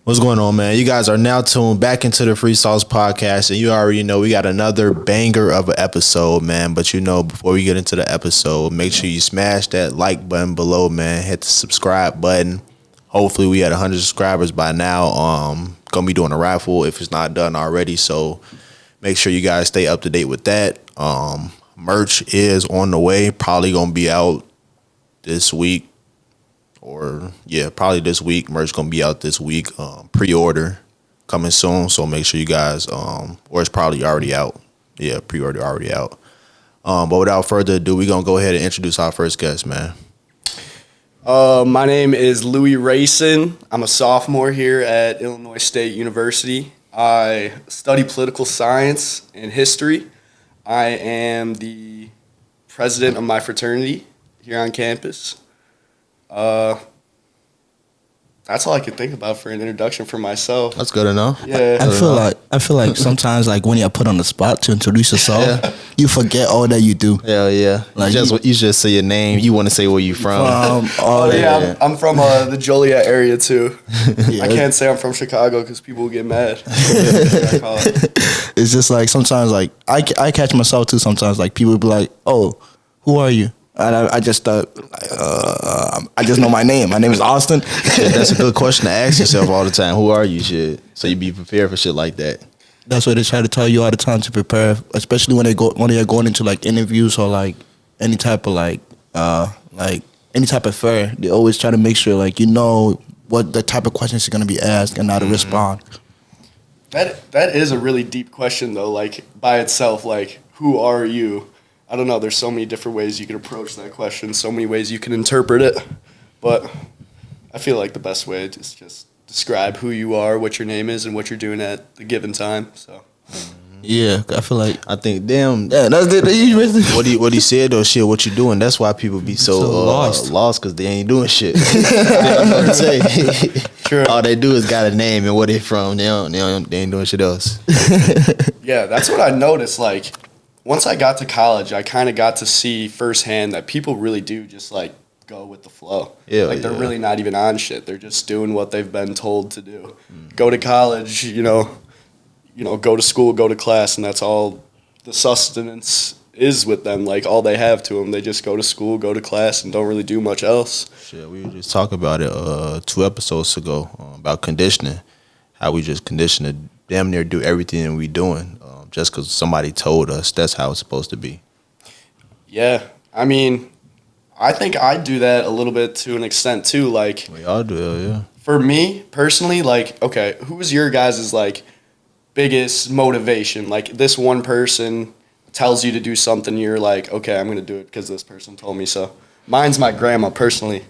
What's going on, man? You guys are now tuned back into the Free Sauce Podcast, and you already know we got another banger of an episode, man. But before we get into the episode, make sure you smash that like button below, man. Hit the subscribe button. Hopefully, we at 100 subscribers by now. Gonna be doing a raffle if it's not done already, so make sure you guys stay up to date with that. Merch is on the way. Probably gonna be out this week. Probably this week. Merch gonna be out this week. Pre-order coming soon, so make sure you guys, or it's probably already out. Yeah, pre-order already out. But without further ado, we're gonna go ahead and introduce our first guest, man. My name is Louie Rayson. I'm a sophomore here at Illinois State University. I study political science and history. I am the president of my fraternity here on campus. That's all I can think about for an introduction for myself. That's good enough. Yeah. I feel like sometimes like when you're put on the spot to introduce yourself, you forget all that you do. Hell yeah. Like you just say your name. You want to say where you from. I'm from the Joliet area too. I can't say I'm from Chicago because people will get mad. It's just like sometimes like I catch myself too. Sometimes like people be like, "Oh, who are you?" And I just thought, I just know my name. My name is Austin. Shit, that's a good question to ask yourself all the time. Who are you, shit? So you be prepared for shit like that. That's what they try to tell you all the time to prepare, especially when they're going into like interviews or like any type of like any type of fair. They always try to make sure like you know what the type of questions are gonna be asked and how to respond. That is a really deep question though. Like by itself, like who are you? I don't know. There's so many different ways you can approach that question. So many ways you can interpret it. But I feel like the best way is just describe who you are, what your name is, and what you're doing at the given time. So. Yeah, I feel like that's it. What he said though, shit. What you doing? That's why people be so lost because they ain't doing shit. True. All they do is got a name and where they from. They ain't doing shit else. Yeah, that's what I noticed. Like. Once I got to college, I kind of got to see firsthand that people really do just, like, go with the flow. Yeah, like, they're really not even on shit. They're just doing what they've been told to do. Go to college, go to school, go to class, and that's all the sustenance is with them. Like, all they have to them. They just go to school, go to class, and don't really do much else. Shit, we were just talking about it 2 episodes ago about conditioning, how we just condition to damn near do everything we doing. Just because somebody told us that's how it's supposed to be. Yeah. I mean, I think I do that a little bit to an extent, too. Like, we all do, yeah. For me, personally, like, okay, who's your guys' like, biggest motivation? Like, this one person tells you to do something, you're like, okay, I'm going to do it because this person told me so. Mine's my grandma, personally.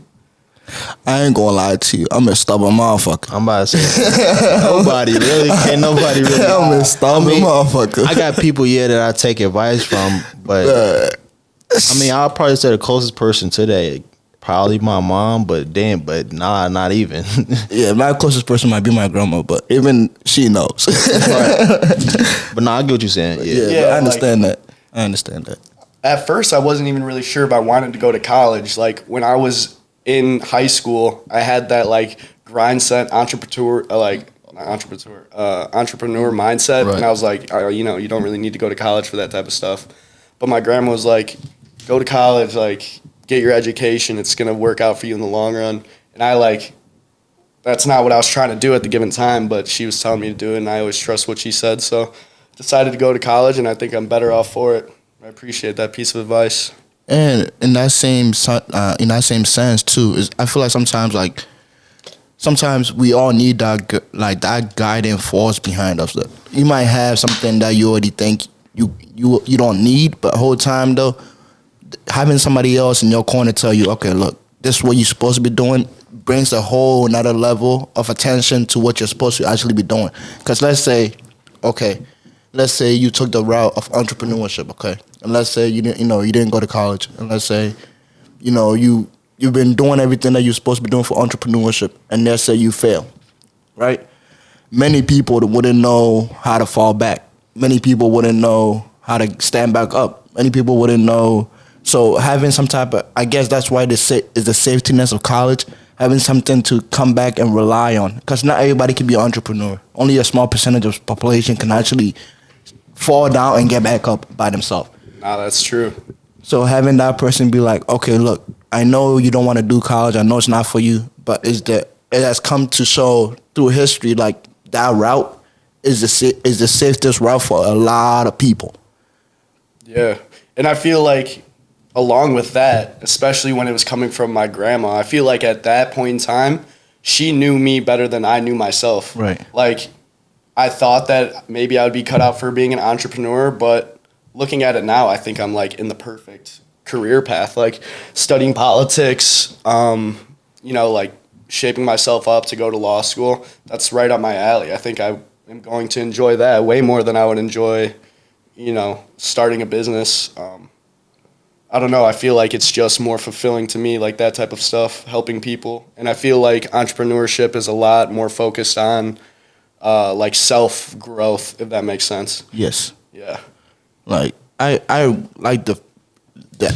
I ain't gonna lie to you. I'm a stubborn motherfucker. I'm about to say, nobody really. I'm a stubborn motherfucker. I got people, that I take advice from, but I'll probably say the closest person today, probably my mom, but not even. Yeah, my closest person might be my grandma, but even she knows. But I get what you're saying. Yeah, I understand that. At first, I wasn't even really sure if I wanted to go to college. Like, when I was in high school, I had that like grind set entrepreneur mindset, right. And I was like, you don't really need to go to college for that type of stuff. But my grandma was like, go to college, like get your education. It's gonna work out for you in the long run. And that's not what I was trying to do at the given time, but she was telling me to do it, and I always trust what she said. So decided to go to college, and I think I'm better off for it. I appreciate that piece of advice. And in that same sense too, I feel like sometimes we all need that guiding force behind us. You might have something that you already think you don't need, but the whole time though, having somebody else in your corner tell you, okay, look, this is what you're supposed to be doing, brings a whole another level of attention to what you're supposed to actually be doing. Because let's say you took the route of entrepreneurship, okay? And let's say you didn't go to college. And let's say, you've been doing everything that you're supposed to be doing for entrepreneurship, and let's say you fail, right? Many people wouldn't know how to fall back. Many people wouldn't know how to stand back up. Many people wouldn't know. So having some type of, I guess that's why is the safety net of college, having something to come back and rely on. Because not everybody can be an entrepreneur. Only a small percentage of population can actually fall down and get back up by themselves. Nah, that's true. So having that person be like, okay, look, I know you don't want to do college. I know it's not for you, but it has come to show through history like that route is the safest route for a lot of people. Yeah, and I feel like along with that, especially when it was coming from my grandma, I feel like at that point in time, she knew me better than I knew myself. Right. Like, I thought that maybe I would be cut out for being an entrepreneur, but looking at it now, I think I'm like in the perfect career path, like studying politics, like shaping myself up to go to law school. That's right up my alley. I think I am going to enjoy that way more than I would enjoy, starting a business. I don't know. I feel like it's just more fulfilling to me, like that type of stuff, helping people. And I feel like entrepreneurship is a lot more focused on like self-growth, if that makes sense. Yes. Yeah. Like I like the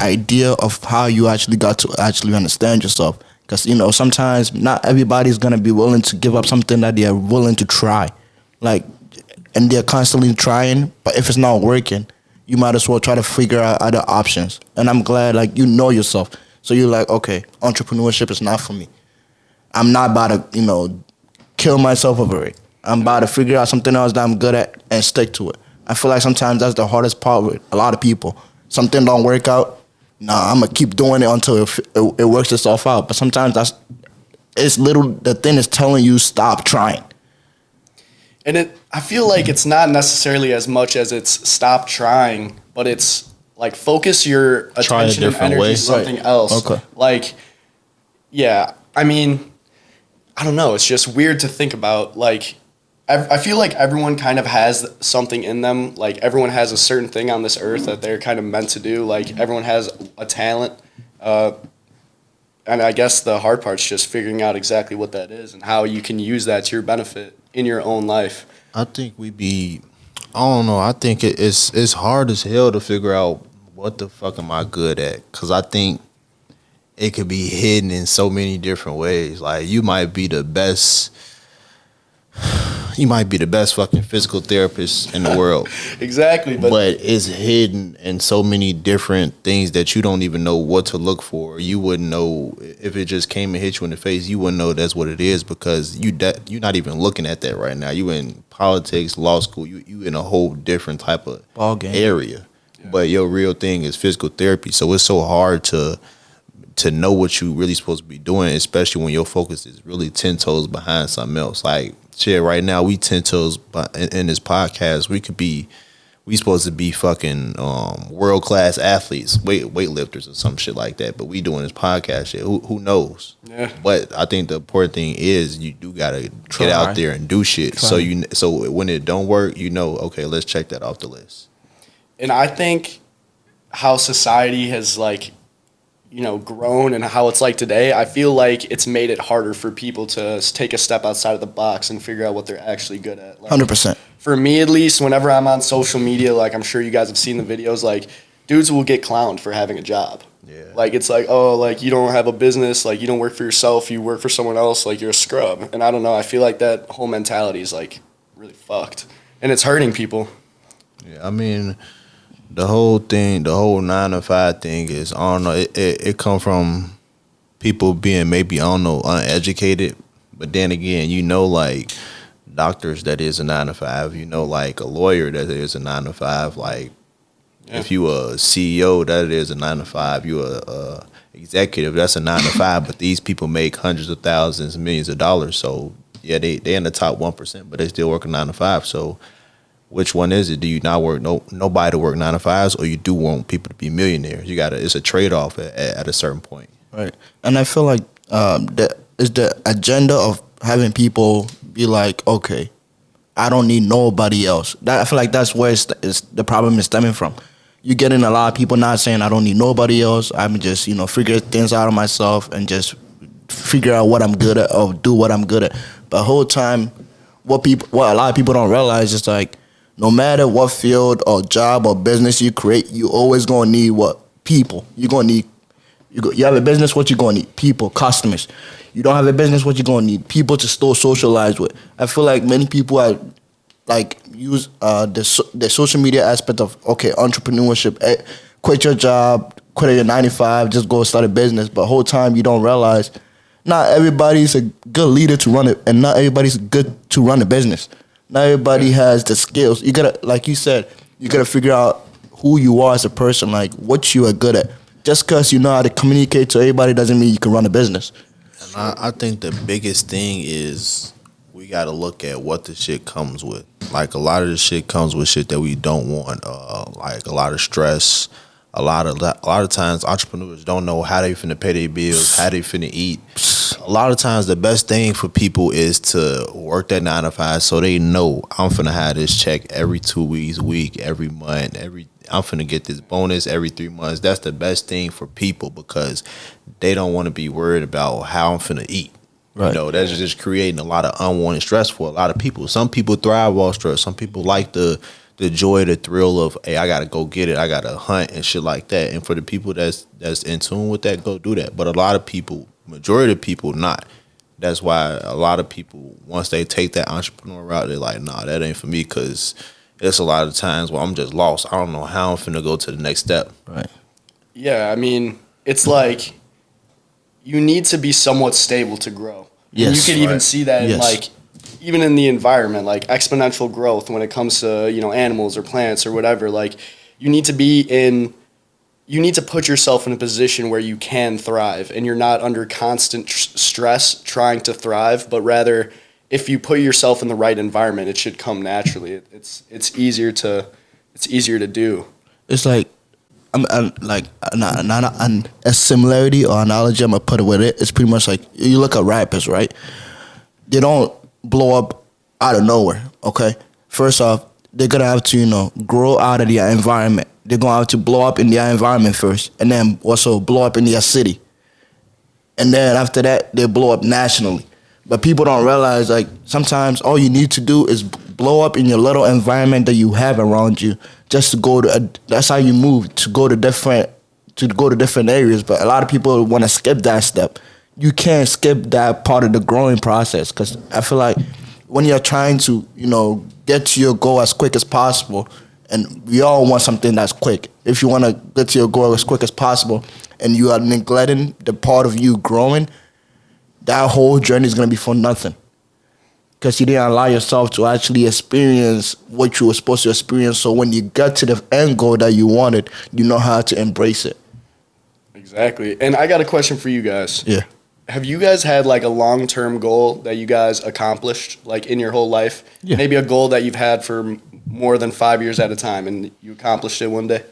idea of how you actually got to actually understand yourself, because sometimes not everybody's gonna be willing to give up something that they are willing to try, like, and they're constantly trying. But if it's not working, you might as well try to figure out other options. And I'm glad like you know yourself, so you're like, okay, entrepreneurship is not for me. I'm not about to kill myself over it. I'm about to figure out something else that I'm good at and stick to it. I feel like sometimes that's the hardest part with a lot of people. Something don't work out. Nah, I'm gonna keep doing it until it works itself out. But sometimes the thing is telling you stop trying. And I feel like it's not necessarily as much as it's stop trying, but it's like focus your attention and energy something else. Okay. Like, yeah, I mean, I don't know. It's just weird to think about. Like, I feel like everyone kind of has something in them. Like, everyone has a certain thing on this earth that they're kind of meant to do. Like, everyone has a talent. And I guess the hard part's just figuring out exactly what that is and how you can use that to your benefit in your own life. I think I don't know. I think it's hard as hell to figure out what the fuck am I good at. Because I think it could be hidden in so many different ways. Like, you might be the best fucking physical therapist in the world. Exactly. But it's hidden in so many different things that you don't even know what to look for. You wouldn't know if it just came and hit you in the face. You wouldn't know that's what it is because you're not even looking at that right now. You in politics, law school. You in a whole different type of Ball game. area. Yeah. But your real thing is physical therapy. So it's so hard to know what you really supposed to be doing, especially when your focus is really 10 toes behind something else. Like, shit, right now we 10 toes in this podcast. We supposed to be fucking world class athletes, weightlifters or some shit like that. But we doing this podcast shit. Who knows? Yeah. But I think the important thing is you do gotta get out there and do shit. Try. So when it don't work, okay, let's check that off the list. And I think how society has grown and how it's like today, I feel like it's made it harder for people to take a step outside of the box and figure out what they're actually good at. 100%. For me, at least, whenever I'm on social media, like I'm sure you guys have seen the videos, like dudes will get clowned for having a job. Yeah. Like it's like, oh, like you don't have a business, like you don't work for yourself, you work for someone else, like you're a scrub. And I don't know, I feel like that whole mentality is like really fucked. And it's hurting people. Yeah, I mean, the whole 9 to 5 thing is, I don't know, it come from people being maybe, I don't know, uneducated. But then again, like doctors, that is a 9 to 5. Like a lawyer, that is a 9 to 5. Like, yeah. If you a CEO, that is a 9 to 5. You a executive, that's a 9 to 5. But these people make hundreds of thousands, millions of dollars. So yeah, they in the top 1%, but they still work a 9 to 5. So which one is it? Do you not work nobody to work 9 to 5s, or you do want people to be millionaires? It's a trade off at a certain point. Right. And I feel like the agenda of having people be like, okay, I don't need nobody else. I feel like that's where the problem is stemming from. You're getting a lot of people not saying I don't need nobody else. I'm just figure things out of myself and just figure out what I'm good at or do what I'm good at. But the whole time, what a lot of people don't realize is like, no matter what field or job or business you create, you always gonna need what? People. You're gonna need. You have a business. What you gonna need? People, customers. You don't have a business, what you gonna need? People to still socialize with. I feel like many people are like use the social media aspect of entrepreneurship. Quit your job, quit your 9 to 5, just go start a business. But whole time you don't realize not everybody's a good leader to run it, and not everybody's good to run a business. Not everybody has the skills. You gotta, like you said, you gotta figure out who you are as a person, like what you are good at. Just because you know how to communicate to everybody doesn't mean you can run a business. And I think the biggest thing is we got to look at what the shit comes with. Like a lot of the shit comes with shit that we don't want. Like a lot of stress. A lot of times entrepreneurs don't know how they finna pay their bills, how they finna eat. A lot of times the best thing for people is to work that 9 to 5 so they know I'm finna have this check every 2 week, every month, I'm finna get this bonus every 3 months. That's the best thing for people because they don't want to be worried about how I'm finna eat. Right. You know, that's just creating a lot of unwanted stress for a lot of people. Some people thrive off stress. Some people like the joy, the thrill of, hey, I gotta go get it. I gotta hunt and shit like that. And for the people that's in tune with that, go do that. But a lot of people, majority of people, not. That's why a lot of people, once they take that entrepreneur route, they're like, nah, that ain't for me because it's a lot of times where I'm just lost. I don't know how I'm finna go to the next step. Right. Yeah, I mean, it's like you need to be somewhat stable to grow. Yes. And you can even see that in like even in the environment, like exponential growth when it comes to, you know, animals or plants or whatever. Like you need to put yourself in a position where you can thrive and you're not under constant stress trying to thrive, but rather if you put yourself in the right environment, it should come naturally. It's easier to do. It's like not a similarity or analogy I'm gonna put it with it. It's pretty much like you look at rappers, right? They don't blow up out of nowhere. Okay, first off, they're gonna have to, you know, grow out of their environment. They're gonna have to blow up in their environment first, and then also blow up in their city, and then after that, they blow up nationally. But people don't realize, like, sometimes all you need to do is blow up in your little environment that you have around you, just to go to. That's how you move to go to different areas. But a lot of people want to skip that step. You can't skip that part of the growing process because I feel like when you're trying to, you know, get to your goal as quick as possible, and we all want something that's quick. If you want to get to your goal as quick as possible, and you are neglecting the part of you growing, that whole journey is going to be for nothing. Because you didn't allow yourself to actually experience what you were supposed to experience. So when you get to the end goal that you wanted, you know how to embrace it. Exactly. And I got a question for you guys. Yeah. Have you guys had like a long-term goal that you guys accomplished like in your whole life? Yeah. Maybe a goal that you've had for more than 5 years at a time and you accomplished it one day?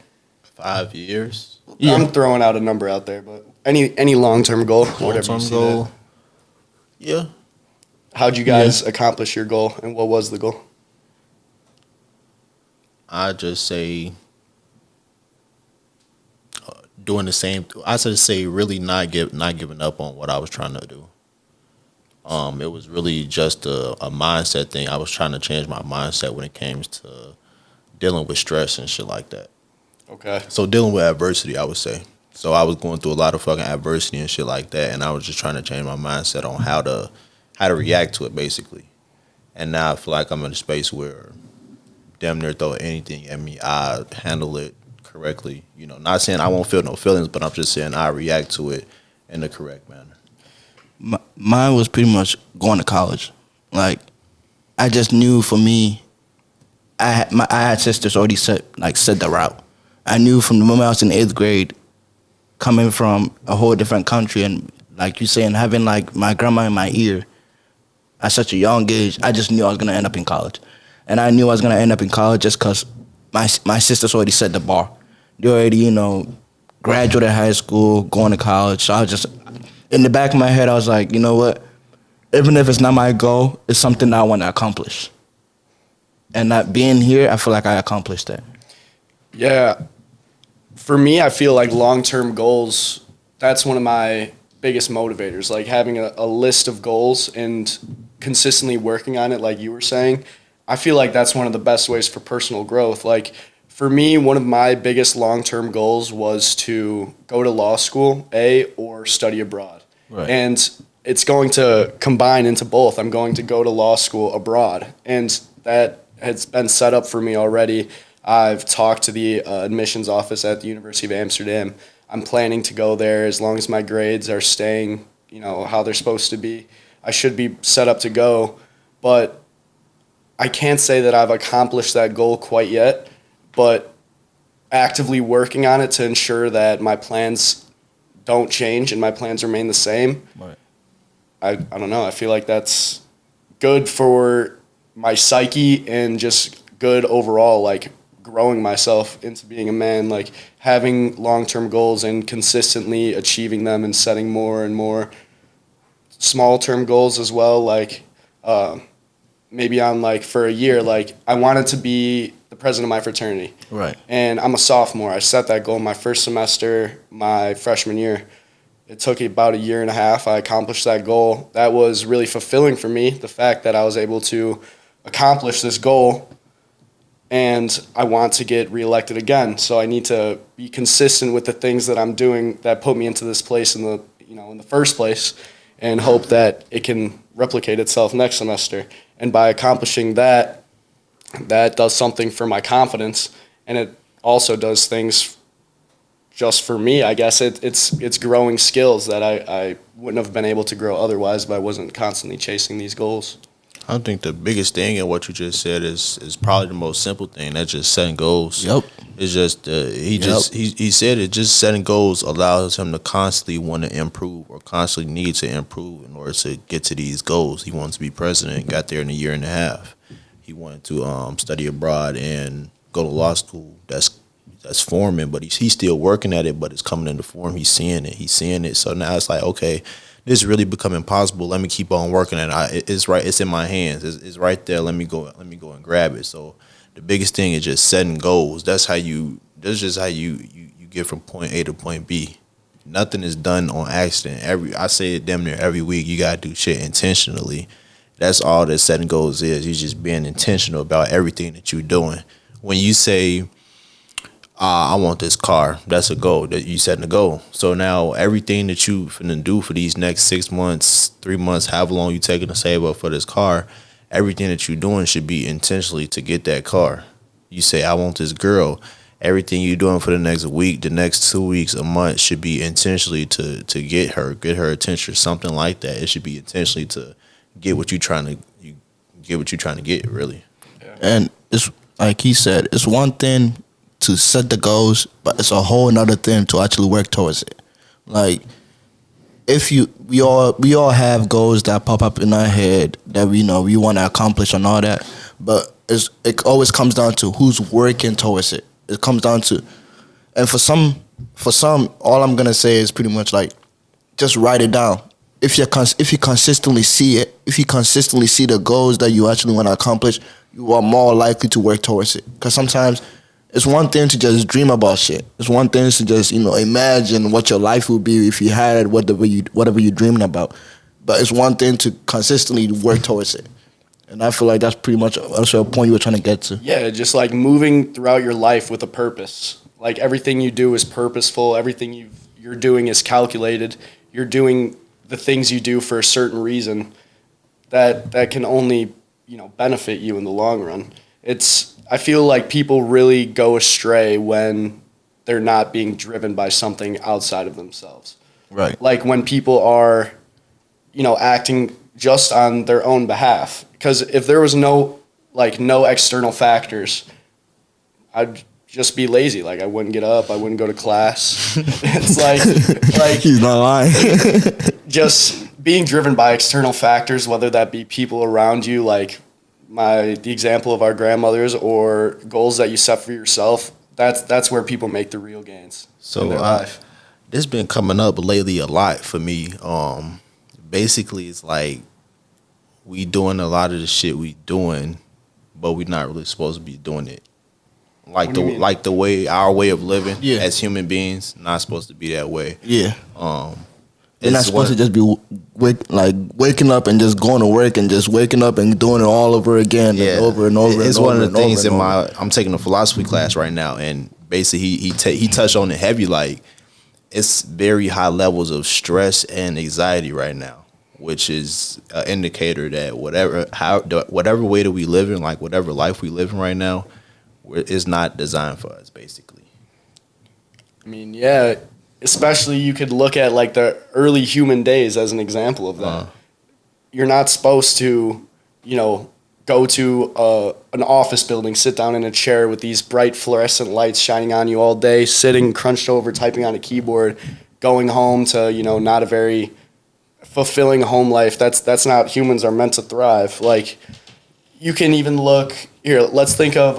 5 years? Yeah. I'm throwing out a number out there, but any long-term goal, whatever you see goal. That. Yeah. How'd you guys accomplish your goal, and what was the goal? I just say doing the same. I should say really not giving up on what I was trying to do. It was really just a mindset thing. I was trying to change my mindset when it came to dealing with stress and shit like that. Okay. So dealing with adversity, I would say. So I was going through a lot of fucking adversity and shit like that, and I was just trying to change my mindset on how to react to it, basically. And now I feel like I'm in a space where damn near throw anything at me, I handle it correctly. You know, not saying I won't feel no feelings, but I'm just saying I react to it in the correct manner. Mine was pretty much going to college. Like, I just knew for me, I had sisters already set the route. I knew from the moment I was in 8th grade, coming from a whole different country, and like you saying, having like my grandma in my ear at such a young age, I just knew I was gonna end up in college, and I knew I was gonna end up in college just because my sisters already set the bar. They already, you know, graduated high school, going to college. So I was just in the back of my head, I was like, you know what? Even if it's not my goal, it's something that I want to accomplish. And that being here, I feel like I accomplished that. Yeah. For me, I feel like long-term goals, that's one of my biggest motivators. Like having a list of goals and consistently working on it, like you were saying. I feel like that's one of the best ways for personal growth. Like for me, one of my biggest long-term goals was to go to law school, or study abroad. Right. And it's going to combine into both. I'm going to go to law school abroad, and that has been set up for me already. I've talked to the admissions office at the University of Amsterdam. I'm planning to go there as long as my grades are staying, how they're supposed to be. I should be set up to go, but I can't say that I've accomplished that goal quite yet, but actively working on it to ensure that my plans don't change and my plans remain the same. Right. I don't know. I feel like that's good for my psyche and just good overall, like growing myself into being a man, like having long-term goals and consistently achieving them and setting more and more small-term goals as well. Like maybe on like for a year, like I wanted to be the president of my fraternity. Right. And I'm a sophomore. I set that goal my first semester, my freshman year. It took about a year and a half. I accomplished that goal. That was really fulfilling for me, the fact that I was able to accomplish this goal, and I want to get reelected again. So I need to be consistent with the things that I'm doing that put me into this place in the first place, and hope that it can replicate itself next semester. And by accomplishing that, that does something for my confidence, and it also does things just for me. I guess it's growing skills that I wouldn't have been able to grow otherwise if I wasn't constantly chasing these goals. I think the biggest thing in what you just said is probably the most simple thing. That's just setting goals. Yep. It's just he said it. Just setting goals allows him to constantly want to improve or constantly need to improve in order to get to these goals. He wants to be president. Got there in a year and a half. He wanted to study abroad and go to law school. That's forming, but he's still working at it. But it's coming into form. He's seeing it. So now it's like, okay, this is really becoming possible. Let me keep on working at it. It's right. It's in my hands. It's right there. Let me go and grab it. So the biggest thing is just setting goals. That's just how you get from point A to point B. Nothing is done on accident. I say it damn near every week. You gotta do shit intentionally. That's all that setting goals is. You're just being intentional about everything that you're doing. When you say, I want this car, that's a goal that you setting a goal. So now everything that you finna do for these next 6 months, 3 months, however long you taking to save up for this car, everything that you're doing should be intentionally to get that car. You say, I want this girl. Everything you're doing for the next week, the next 2 weeks, a month should be intentionally to get her attention, something like that. It should be intentionally to get what you're trying to get, really. Yeah. And it's like he said, it's one thing to set the goals, but it's a whole another thing to actually work towards it. Like, we all have goals that pop up in our head that we want to accomplish and all that, but it always comes down to who's working towards it. It comes down to, and for some, all I'm gonna say is pretty much like, just write it down. If you consistently see it, if you consistently see the goals that you actually want to accomplish, you are more likely to work towards it. Because sometimes it's one thing to just dream about shit. It's one thing to just imagine what your life would be if you had whatever you're dreaming about. But it's one thing to consistently work towards it. And I feel like that's pretty much also a point you were trying to get to. Yeah, just like moving throughout your life with a purpose. Like everything you do is purposeful. Everything you're doing is calculated. You're doing the things you do for a certain reason that can only benefit you in the long run. I feel like people really go astray when they're not being driven by something outside of themselves. Right. Like when people are, acting just on their own behalf. Because if there was no external factors, I'd just be lazy. Like I wouldn't get up. I wouldn't go to class. It's like he's not lying. Just being driven by external factors, whether that be people around you, like the example of our grandmothers, or goals that you set for yourself. That's where people make the real gains. So in their life. This been coming up lately a lot for me. Basically, it's like we doing a lot of the shit we doing, but we not really supposed to be doing it. Our way of living as human beings not supposed to be that way. Yeah. You're not supposed to just be waking up and just going to work and just waking up and doing it all over again and over and over. It's one of the things I'm taking a philosophy class right now, and basically he touched on it heavy. Like it's very high levels of stress and anxiety right now. which is an indicator that whatever way that we live in, like whatever life we live in right now, is not designed for us, basically. I mean, yeah, especially you could look at like the early human days as an example of that. You're not supposed to, go to an office building, sit down in a chair with these bright fluorescent lights shining on you all day, sitting crunched over, typing on a keyboard, going home to, not a very fulfilling home life. That's not, humans are meant to thrive. Like, you can even look, here, let's think of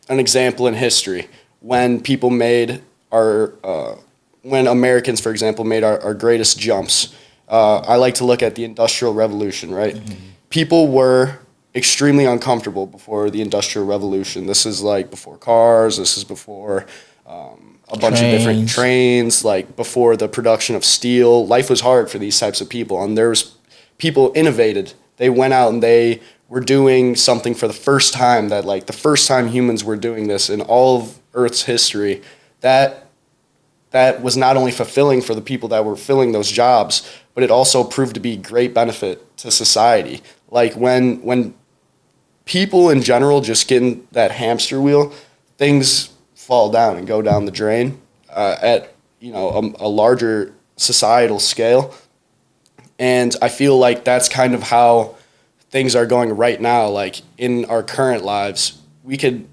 an example in history when people made when Americans, for example, made our greatest jumps. I like to look at the Industrial Revolution, right? Mm-hmm. People were extremely uncomfortable before the Industrial Revolution. This is like before cars. This is before a bunch of different trains, like before the production of steel. Life was hard for these types of people, and people innovated. They went out and they were doing something for the first time that, like, the first time humans were doing this in all of Earth's history. That was not only fulfilling for the people that were filling those jobs, but it also proved to be great benefit to society. Like, when people in general just get in that hamster wheel, things fall down and go down the drain at a larger societal scale. And I feel like that's kind of how things are going right now. Like, in our current lives, we could,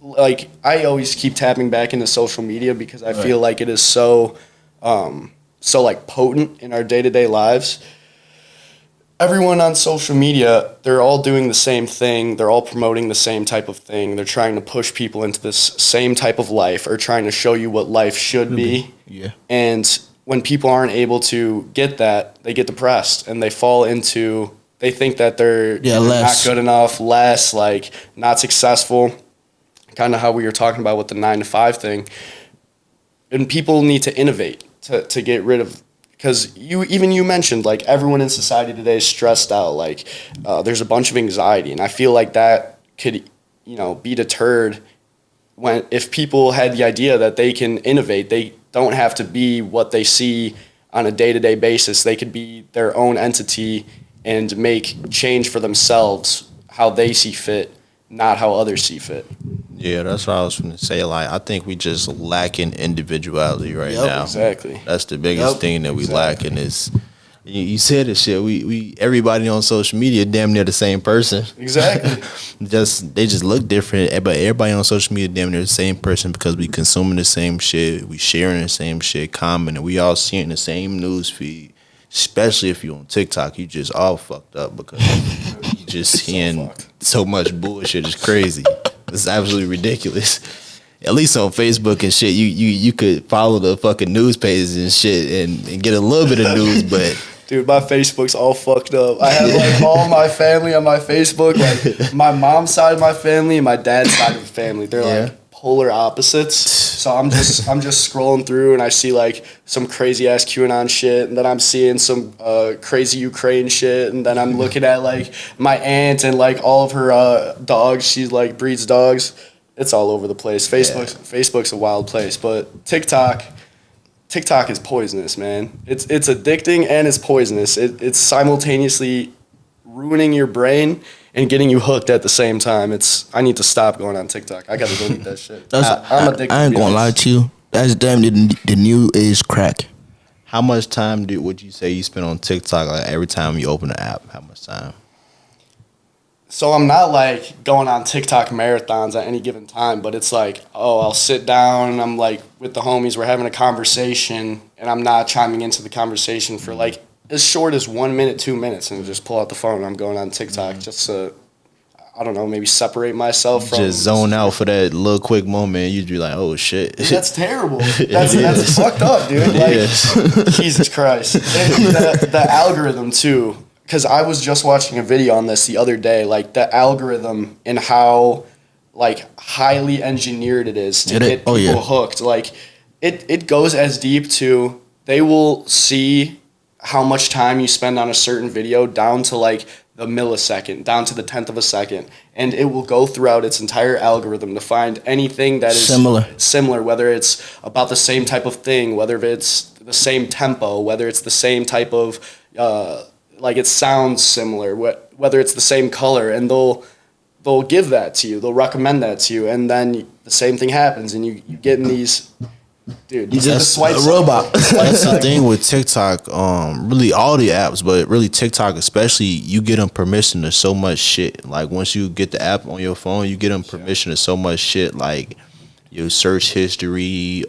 like, I always keep tapping back into social media because I feel like it is so like potent in our day-to-day lives. Everyone on social media, they're all doing the same thing. They're all promoting the same type of thing. They're trying to push people into this same type of life, or trying to show you what life should be. Yeah. And when people aren't able to get that, they get depressed and they fall into, they think that they're not good enough, less, like, not successful. Kind of how we were talking about with the 9-to-5 thing. And people need to innovate to get rid of, because you mentioned, like, everyone in society today is stressed out. Like, there's a bunch of anxiety, and I feel like that could, be deterred if people had the idea that they can innovate. They don't have to be what they see on a day-to-day basis. They could be their own entity and make change for themselves how they see fit, not how others see fit. Yeah, that's what I was going to say. Like, I think we just lacking individuality right now. Exactly. That's the biggest thing that we lacking is, you said this shit. We everybody on social media damn near the same person. Exactly. They just look different, but everybody on social media damn near the same person because we consuming the same shit, we sharing the same shit, commenting, we all seeing the same news feed. Especially if you're on TikTok, you just all fucked up because you just seeing so much bullshit. It's crazy. It's absolutely ridiculous. At least on Facebook and shit, you could follow the fucking news pages and shit and get a little bit of news, but dude, my Facebook's all fucked up. I have like all my family on my Facebook, like my mom's side of my family and my dad's side of the family. They're like polar opposites. So I'm just scrolling through and I see like some crazy ass QAnon shit, and then I'm seeing some crazy Ukraine shit, and then I'm looking at like my aunt and like all of her dogs. She like breeds dogs. It's all over the place. Facebook's a wild place, but TikTok is poisonous, man. It's addicting and it's poisonous. It's simultaneously ruining your brain and getting you hooked at the same time. I need to stop going on TikTok. I gotta delete that shit. I'm addicted. I ain't gonna lie to you. That's damn the new age crack. How much time would you say you spend on TikTok? Like every time you open the app, how much time? So I'm not like going on TikTok marathons at any given time, but it's like, I'll sit down and I'm like with the homies, we're having a conversation, and I'm not chiming into the conversation for like as short as 1 minute, 2 minutes, and just pull out the phone and I'm going on TikTok just to, I don't know, maybe separate myself from. Just zone out for that little quick moment. You'd be like, oh shit. That's terrible. That's fucked up, dude. Like, Jesus Christ. The algorithm too. Because I was just watching a video on this the other day, like the algorithm and how like highly engineered it is to get people hooked. Like it goes as deep to, they will see how much time you spend on a certain video down to like the millisecond, down to the 10th of a second. And it will go throughout its entire algorithm to find anything that is similar, whether it's about the same type of thing, whether it's the same tempo, whether it's the same type of like it sounds similar, whether it's the same color, and they'll give that to you, they'll recommend that to you, and then the same thing happens, and you get in these, dude, You just swipe a robot. That's the thing with TikTok, really all the apps, but really TikTok especially, you get them permission to so much shit. Like once you get the app on your phone, you get them permission to so much shit, like your search history,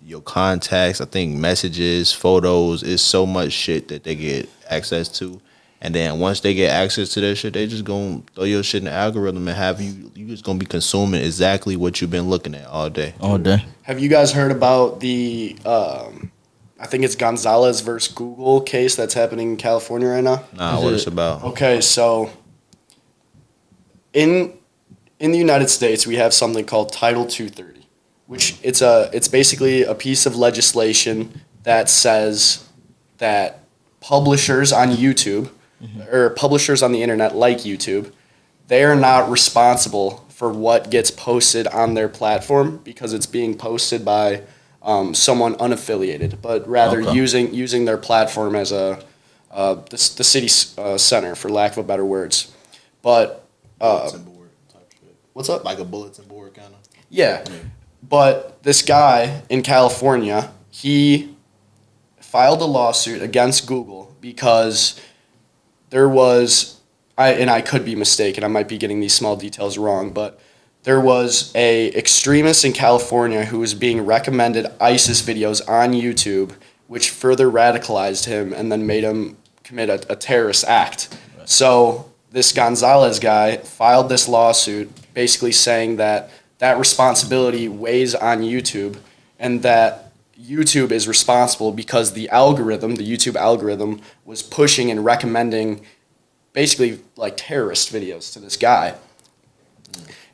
your contacts, I think messages, photos, it's so much shit that they get access to. And then once they get access to that shit, they just gonna throw your shit in the algorithm and have you just gonna be consuming exactly what you've been looking at all day. All day. Have you guys heard about the I think it's Gonzalez versus Google case that's happening in California right now? Nah, what it's about. Okay, so in the United States, we have something called Title 230, which it's basically a piece of legislation that says that publishers on YouTube or publishers on the internet like YouTube, they are not responsible for what gets posted on their platform because it's being posted by someone unaffiliated, but rather using their platform as the city center, for lack of a better words. But Bulletin board type shit. What's up? Like a bulletin board kind of. Yeah, but this guy in California, he filed a lawsuit against Google because there was, I could be mistaken, I might be getting these small details wrong, but there was a extremist in California who was being recommended ISIS videos on YouTube, which further radicalized him and then made him commit a terrorist act. Right. So this Gonzalez guy filed this lawsuit basically saying that responsibility weighs on YouTube and that YouTube is responsible because the YouTube algorithm was pushing and recommending basically like terrorist videos to this guy.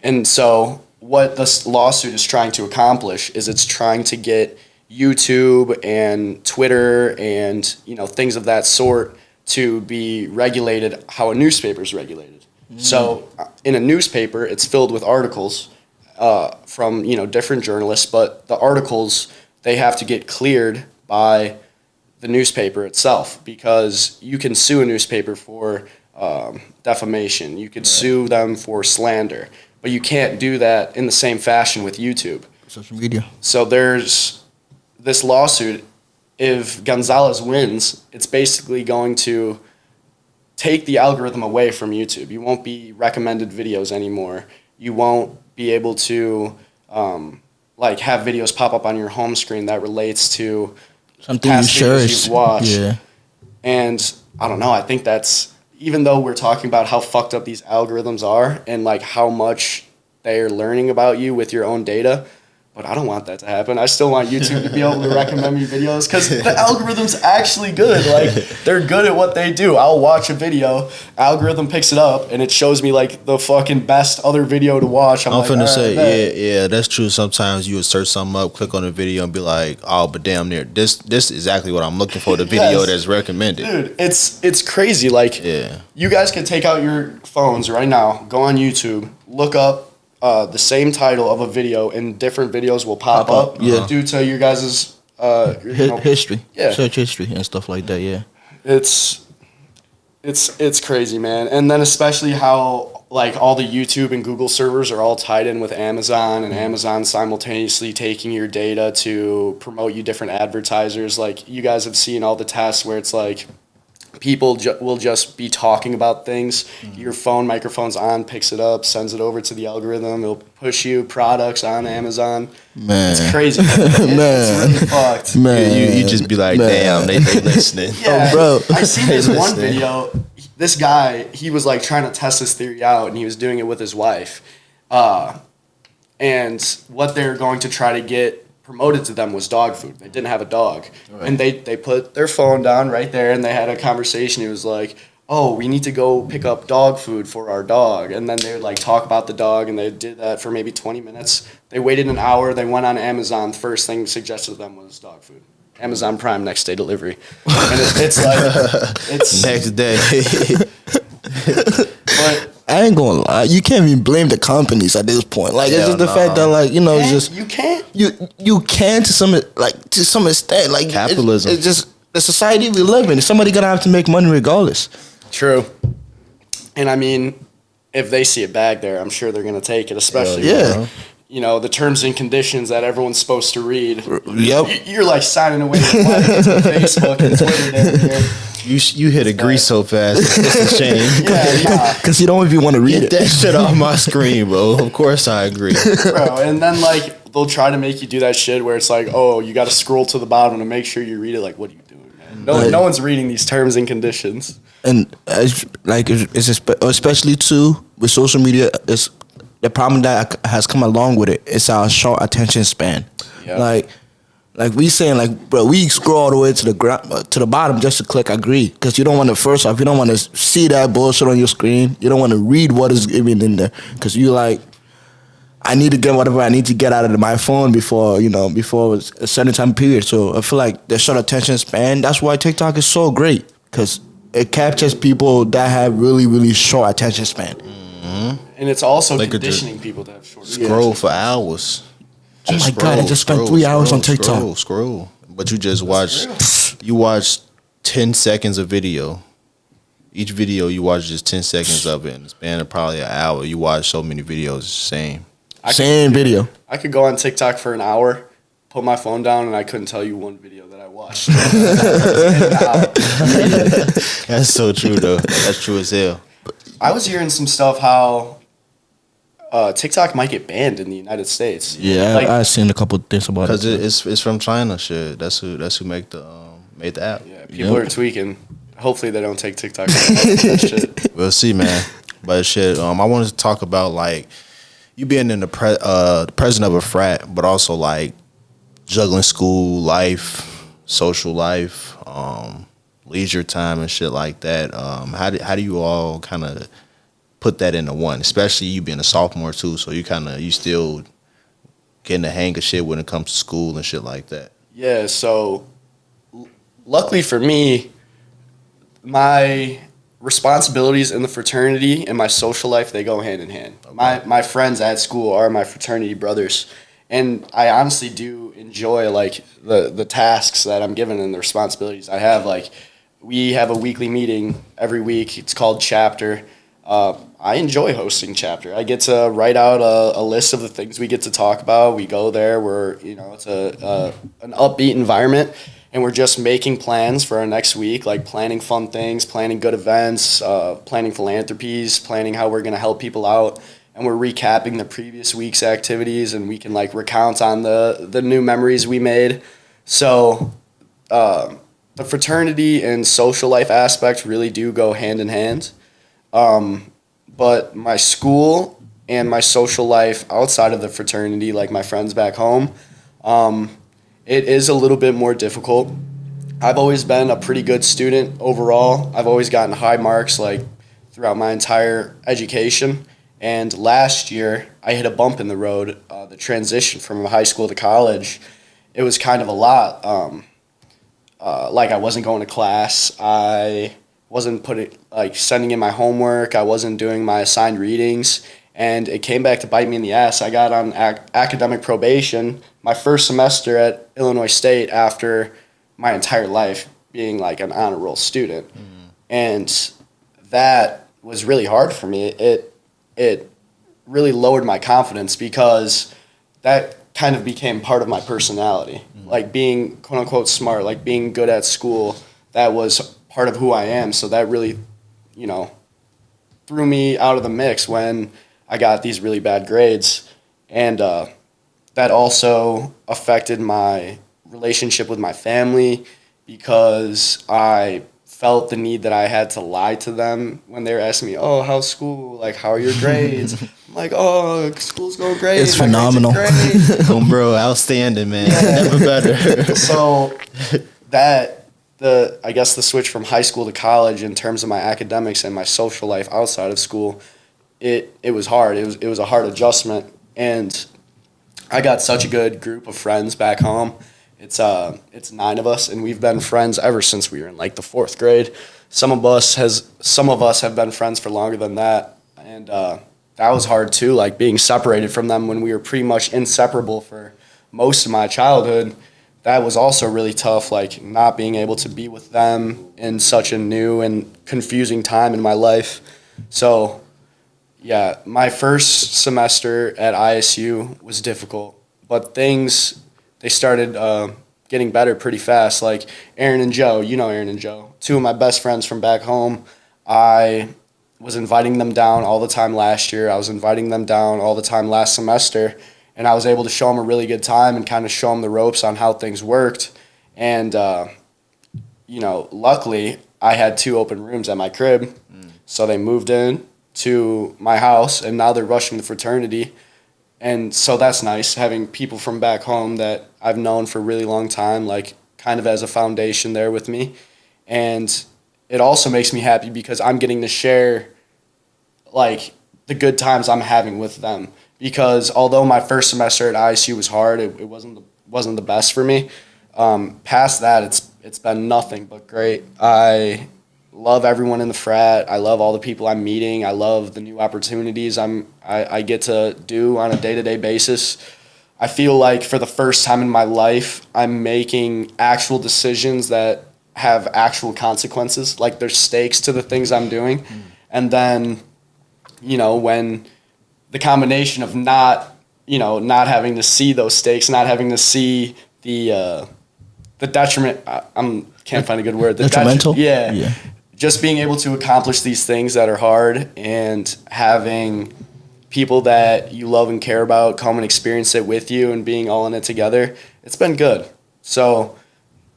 And so what this lawsuit is trying to accomplish is it's trying to get YouTube and Twitter and things of that sort to be regulated how a newspaper is regulated. So in a newspaper, it's filled with articles from different journalists, but the articles, they have to get cleared by the newspaper itself because you can sue a newspaper for defamation. You could sue them for slander, but you can't do that in the same fashion with YouTube. Social media. So there's this lawsuit. If Gonzalez wins, it's basically going to take the algorithm away from YouTube. You won't be recommended videos anymore. You won't be able to have videos pop up on your home screen that relates to something you cherish. You've watched. Yeah. And I don't know, I think that's, even though we're talking about how fucked up these algorithms are and like how much they're learning about you with your own data, but I don't want that to happen. I still want YouTube to be able to recommend me videos because the algorithm's actually good. Like, they're good at what they do. I'll watch a video, algorithm picks it up, and it shows me, like, the fucking best other video to watch. I'm finna say, yeah, that's true. Sometimes you would search something up, click on a video, and be like, oh, but damn near, this is exactly what I'm looking for, the video that's recommended. Dude, it's crazy. Like, you guys can take out your phones right now, go on YouTube, look up the same title of a video, and different videos will pop up due to your guys' history, search history and stuff like that. Yeah, it's crazy, man. And then especially how like all the YouTube and Google servers are all tied in with Amazon, and Amazon simultaneously taking your data to promote you different advertisers. Like, you guys have seen all the tests where it's like people will just be talking about things. Your phone microphone's on, picks it up, sends it over to the algorithm. It'll push you products on Amazon. Man, it's crazy. It's really fucked. Man, you just be like, damn, they listening. Yeah, bro. I seen this one video. This guy, he was like trying to test this theory out, and he was doing it with his wife. And what they were going to try to get promoted to them was dog food. They didn't have a dog. Right. And they put their phone down right there, and they had a conversation. He was like, oh, we need to go pick up dog food for our dog. And then they would like talk about the dog, and they did that for maybe 20 minutes. They waited an hour. They went on Amazon. The first thing suggested to them was dog food. Amazon Prime next day delivery. And it's like, it's next day. But I ain't gonna lie, you can't even blame the companies at this point. Like, it's just the fact that, like, you know, it's just you can't to some extent. Like, capitalism. It's just the society we live in. Somebody gonna have to make money regardless. True. And I mean, if they see a bag there, I'm sure they're gonna take it, especially Yeah. you know, the terms and conditions that everyone's supposed to read. Yep. You're like signing away your life on Facebook and Twitter down here. You hit agree so fast. It's a shame. Yeah. Because you don't even want to read Get it. that shit off my screen, bro. Of course I agree. Bro, and then like they'll try to make you do that shit where it's like, oh, you got to scroll to the bottom to make sure you read it. Like, what are you doing, man? No one's reading these terms and conditions. And especially too with social media, it's the problem that has come along with it. It's our short attention span. Yeah. Like we saying, like, bro, we scroll all the way to the bottom just to click agree, because you don't want to, first off, you don't want to see that bullshit on your screen. You don't want to read what is even in there, because you like, I need to get whatever I need to get out of my phone before a certain time period. So I feel like the short attention span, that's why TikTok is so great, because it captures people that have really, really short attention span. Mm-hmm. And it's also They could conditioning people to have short Scroll for hours. Oh my God, I just spent 3 hours on TikTok. Scroll. But you just watch 10 seconds of video. Each video you watch just 10 seconds of it. In the span of probably an hour, you watch so many videos, it's the same. Same video. I could go on TikTok for an hour, put my phone down, and I couldn't tell you one video that I watched. That's so true, though. That's true as hell. I was hearing some stuff how TikTok might get banned in the United States. Yeah, Like, I've seen a couple of things about it. Because it's from China, shit. That's who made the app. yeah, people are tweaking. Hopefully they don't take TikTok. That shit. We'll see, man. But shit, I wanted to talk about like you being in the president of a frat, but also like juggling school life, social life, leisure time and shit like that. How do you all kind of put that into one? Especially you being a sophomore too, so you still getting the hang of shit when it comes to school and shit like that. Yeah, so luckily for me, my responsibilities in the fraternity and my social life, they go hand in hand. Okay. My friends at school are my fraternity brothers, and I honestly do enjoy like the tasks that I'm given and the responsibilities I have. Like, we have a weekly meeting every week. It's called chapter. I enjoy hosting chapter. I get to write out a list of the things we get to talk about. We go there. It's an upbeat environment, and we're just making plans for our next week, like planning fun things, planning good events, planning philanthropies, planning how we're gonna help people out, and we're recapping the previous week's activities, and we can like recount on the new memories we made. So the fraternity and social life aspect really do go hand in hand. But my school and my social life outside of the fraternity, like my friends back home, it is a little bit more difficult. I've always been a pretty good student overall. I've always gotten high marks like throughout my entire education. And last year, I hit a bump in the road. The transition from high school to college, it was kind of a lot. Like I wasn't going to class. I wasn't sending in my homework. I wasn't doing my assigned readings, and it came back to bite me in the ass. I got on academic probation my first semester at Illinois State after my entire life being like an honor roll student. And that was really hard for me. It really lowered my confidence because that kind of became part of my personality. Like being quote unquote smart, like being good at school, that was part of who I am. So that really, threw me out of the mix when I got these really bad grades. And that also affected my relationship with my family because I felt the need that I had to lie to them when they were asking me, oh, how's school? Like, how are your grades? I'm like, oh, school's going great. It's phenomenal. Oh, bro, outstanding, man. Yeah. Never better. So I guess the switch from high school to college in terms of my academics and my social life outside of school, it was hard. It was a hard adjustment. And I got such a good group of friends back home. It's 9 of us, and we've been friends ever since we were in like the 4th grade. Some of us have been friends for longer than that, and that was hard too. Like being separated from them when we were pretty much inseparable for most of my childhood. that was also really tough, like not being able to be with them in such a new and confusing time in my life. So, yeah, my first semester at ISU was difficult, but they started getting better pretty fast. Like Aaron and Joe, you know Aaron and Joe, two of my best friends from back home. I was inviting them down all the time last year. I was inviting them down all the time last semester, and I was able to show them a really good time and kind of show them the ropes on how things worked. And, luckily I had 2 open rooms at my crib, so they moved in to my house, and now they're rushing the fraternity. And so that's nice, having people from back home that I've known for a really long time, like kind of as a foundation there with me. And it also makes me happy because I'm getting to share like the good times I'm having with them. Because although my first semester at ISU was hard, it wasn't the best for me. Past that, it's been nothing but great. I love everyone in the frat. I love all the people I'm meeting. I love the new opportunities I get to do on a day-to-day basis. I feel like for the first time in my life, I'm making actual decisions that have actual consequences. Like there's stakes to the things I'm doing. And then, when the combination of not having to see those stakes, not having to see the detriment, can't find a good word. Detrimental? Yeah. Just being able to accomplish these things that are hard and having people that you love and care about come and experience it with you and being all in it together, it's been good. So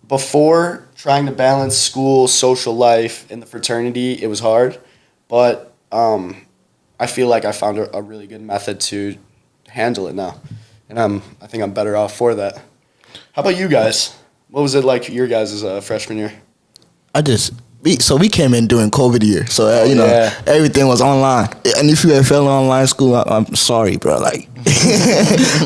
before trying to balance school, social life, and the fraternity, it was hard. But I feel like I found a really good method to handle it now. And I think I'm better off for that. How about you guys? What was it like your guys' freshman year? We came in during COVID year, so everything was online. And if you had fell in online school, I'm sorry, bro. Like,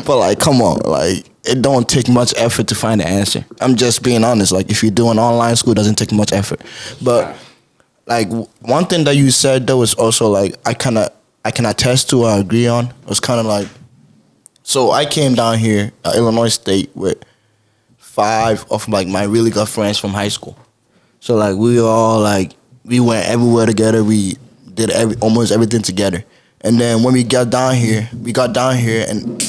but like, come on, like, it don't take much effort to find the answer. I'm just being honest. Like, if you're doing online school, it doesn't take much effort. But like, one thing that you said though is also like I can attest to, I agree on. It was kind of like, so I came down here, Illinois State, with 5 of like my really good friends from high school. So like we went everywhere together. We did almost everything together. And then when we got down here, and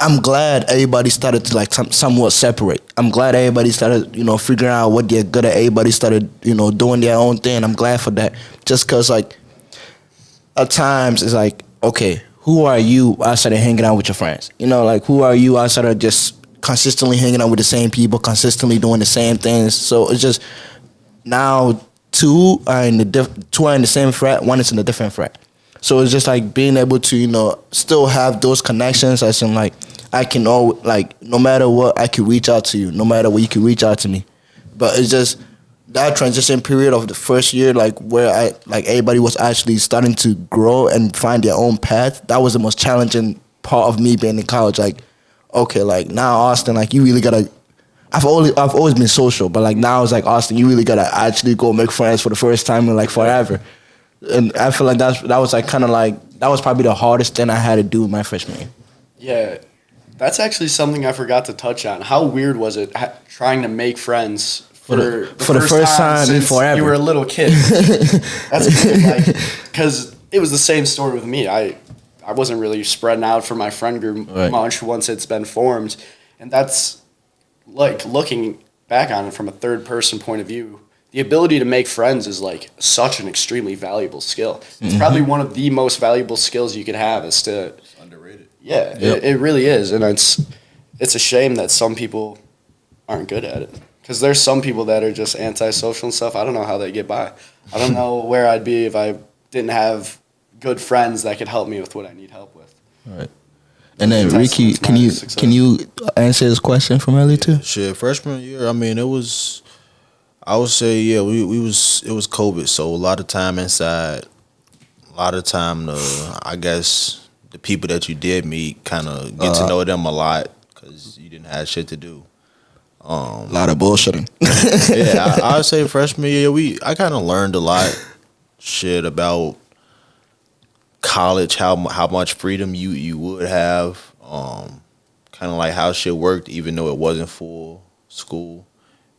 I'm glad everybody started to like somewhat separate. I'm glad everybody started, figuring out what they're good at. Everybody started, doing their own thing. I'm glad for that. Just because like at times it's like, okay, who are you outside of hanging out with your friends? Like who are you outside of just consistently hanging out with the same people, consistently doing the same things? So it's just now two are in the same frat, one is in a different frat. So it's just like being able to, still have those connections. As in like I can no matter what, I can reach out to you. No matter what, you can reach out to me. But it's just that transition period of the first year, like where everybody was actually starting to grow and find their own path. That was the most challenging part of me being in college. Like, okay, like now Austin, like you really gotta. I've always been social, but like now it's like Austin, you really gotta actually go make friends for the first time in like forever. And I feel like that was like kind of like that was probably the hardest thing I had to do in my freshman year. Yeah, that's actually something I forgot to touch on. How weird was it trying to make friends for the first time in forever? You were a little kid. That's weird, because it was the same story with me. I wasn't really spreading out for my friend group much once it's been formed, and that's like looking back on it from a third person point of view. The ability to make friends is like such an extremely valuable skill. It's probably one of the most valuable skills you could have. It's underrated. Yeah, it really is, and it's a shame that some people aren't good at it. Because there's some people that are just antisocial and stuff. I don't know how they get by. I don't know where I'd be if I didn't have good friends that could help me with what I need help with. All right. And then Ricky, can you answer this question from earlier too? Shit, freshman year, I mean, it was, I would say, yeah, it was COVID, so a lot of time inside, a lot of time I guess the people that you did meet, kind of get to know them a lot because you didn't have shit to do. A lot of bullshitting. Yeah, I would say freshman year, I kind of learned a lot shit about college, how much freedom you would have, kind of like how shit worked, even though it wasn't full. school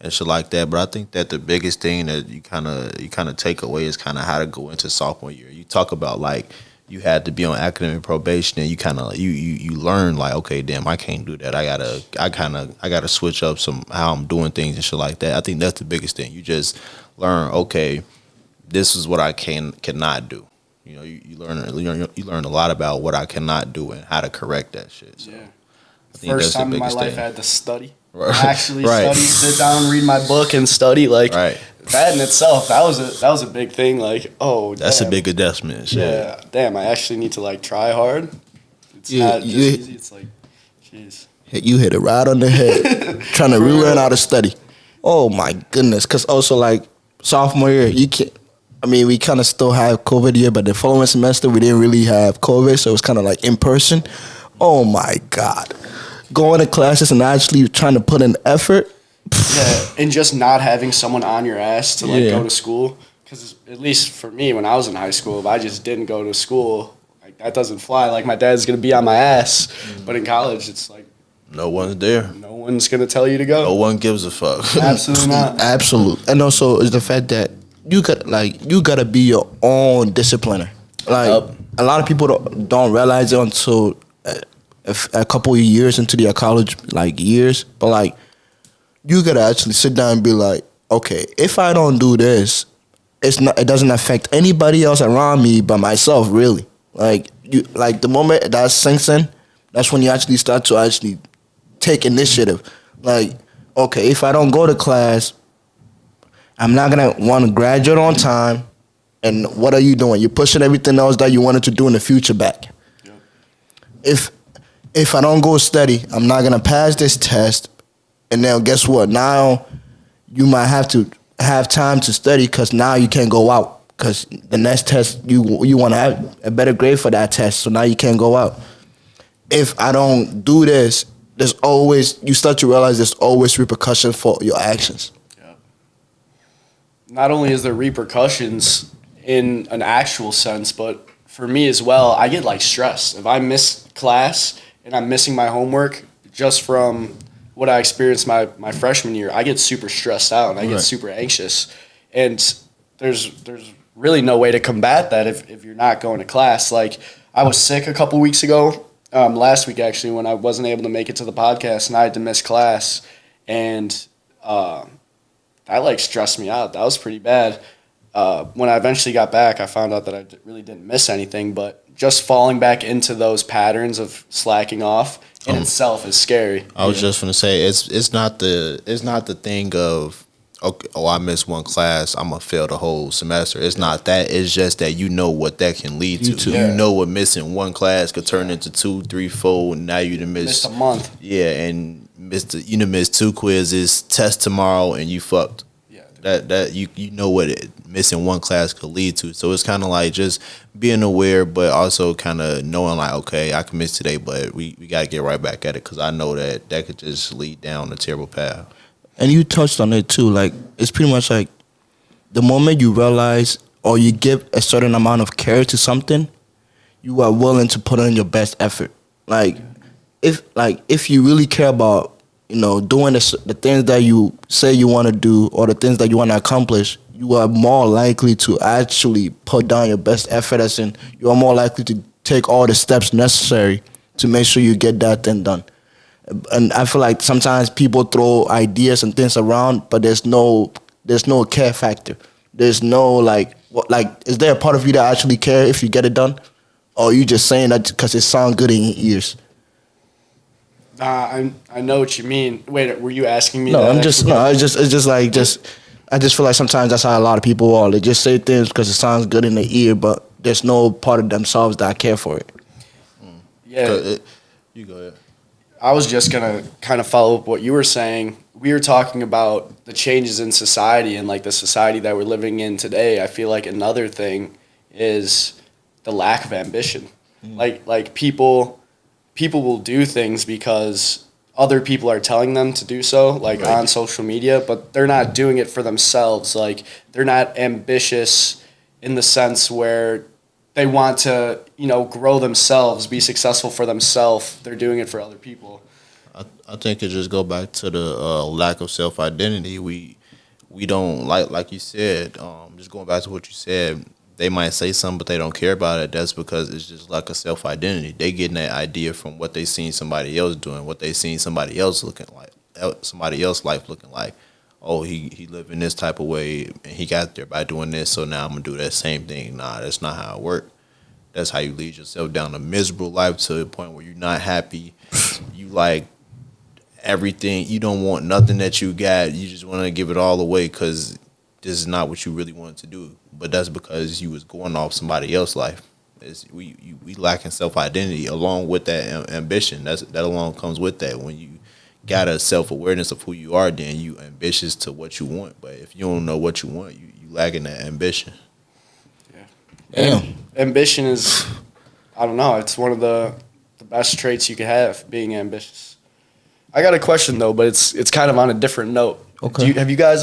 and shit like that. But I think that the biggest thing that you kind of take away is kind of how to go into sophomore year. You talk about like you had to be on academic probation, and you kind of you learn like, okay, damn, I can't do that. I gotta switch up some how I'm doing things and shit like that. I think that's the biggest thing. You just learn, okay, this is what I cannot do. You know, you learn a lot about what I cannot do and how to correct that shit. So Yeah. I think First that's the time in my biggest life thing. I had to study. Right. Actually Right. study, sit down, read my book and study. Like Right. that in itself, that was a big thing. Like, oh, That's damn. a big adjustment. Shit. Yeah, damn, I actually need to like try hard. It's Yeah, not just easy. It's like, jeez. You hit it right on the head. Trying to relearn how to study. Oh my goodness! Because also like sophomore year, you can't. I mean, we kind of still have COVID here, but the following semester we didn't really have COVID, so it was kind of like in person. Oh my God, going to classes and actually trying to put in effort. Yeah, and just not having someone on your ass to like Yeah. go to school. Because at least for me, when I was in high school, if I just didn't go to school, like that doesn't fly. Like my dad's gonna be on my ass. But in college, it's like No one's there. no one's gonna tell you to go. No one gives a fuck. Absolutely not. Absolutely, and also is the fact that you gotta be your own discipliner. Like Yup. a lot of people don't realize it until a couple of years into their college like years, but like you gotta actually sit down and be like, okay, if I don't do this, it doesn't affect anybody else around me but myself, really. Like the moment that sinks in, that's when you actually start to actually take initiative. Like, okay, if I don't go to class, I'm not gonna want to graduate on time. And what are you doing? You're pushing everything else that you wanted to do in the future back. Yep. If I don't go study, I'm not gonna pass this test. And now guess what? Now you might have to have time to study because now you can't go out because the next test you want to have a better grade for that test. So now you can't go out. If I don't do this, you start to realize there's always repercussion for your actions. Not only is there repercussions in an actual sense, but for me as well, I get like stressed. If I miss class and I'm missing my homework just from what I experienced my freshman year, I get super stressed out and I get super anxious. And there's really no way to combat that if you're not going to class. Like I was sick a couple weeks ago, last week actually, when I wasn't able to make it to the podcast and I had to miss class. And that like stressed me out. That was pretty bad. When I eventually got back, I found out that I really didn't miss anything, but just falling back into those patterns of slacking off in itself is scary. I was just gonna say it's not the thing of okay, I missed one class, I'm gonna fail the whole semester. It's not that. It's just that you know what that can lead to. Yeah. You know what missing one class could turn into 2, 3, 4. And now you done Missed a month. Yeah, and you done missed 2 quizzes, test tomorrow, and you fucked. Yeah. That you know what missing one class could lead to. So it's kind of like just being aware, but also kind of knowing like, okay, I can miss today, but we got to get right back at it because I know that could just lead down a terrible path. And you touched on it too. Like it's pretty much like the moment you realize or you give a certain amount of care to something, you are willing to put in your best effort. Like if you really care about doing the things that you say you want to do or the things that you want to accomplish, you are more likely to actually put down your best effort. As in, you are more likely to take all the steps necessary to make sure you get that thing done. And I feel like sometimes people throw ideas and things around, but there's no care factor. There's no is there a part of you that actually care if you get it done, or are you just saying that because it sounds good in your ears? I know what you mean. Wait, were you asking me? No, that I just feel like sometimes that's how a lot of people are. They just say things because it sounds good in the ear, but there's no part of themselves that care for it. Yeah. You go ahead. I was just going to kind of follow up what you were saying. We were talking about the changes in society and like the society that we're living in today. I feel like another thing is the lack of ambition. Like people will do things because other people are telling them to do so, like on social media, but they're not doing it for themselves. Like they're not ambitious in the sense where they want to, grow themselves, be successful for themselves. They're doing it for other people. I think it just go back to the lack of self identity. We don't like you said. Just going back to what you said, they might say something, but they don't care about it. That's because it's just lack of self identity. They getting that idea from what they seen somebody else doing, what they seen somebody else looking like, somebody else life looking like. Oh, he lived in this type of way, and he got there by doing this. So now I'm gonna do that same thing. Nah, that's not how it works. That's how you lead yourself down a miserable life to the point where you're not happy. You like everything. You don't want nothing that you got. You just want to give it all away because this is not what you really wanted to do. But that's because you was going off somebody else's life. We lacking self identity along with that ambition. That alone comes with that. When you got a self awareness of who you are, then you ambitious to what you want. But if you don't know what you want, you lacking that ambition. Yeah. Ambition is, I don't know, it's one of the best traits you could have, being ambitious. I got a question though, but it's kind of on a different note. Okay. Have you guys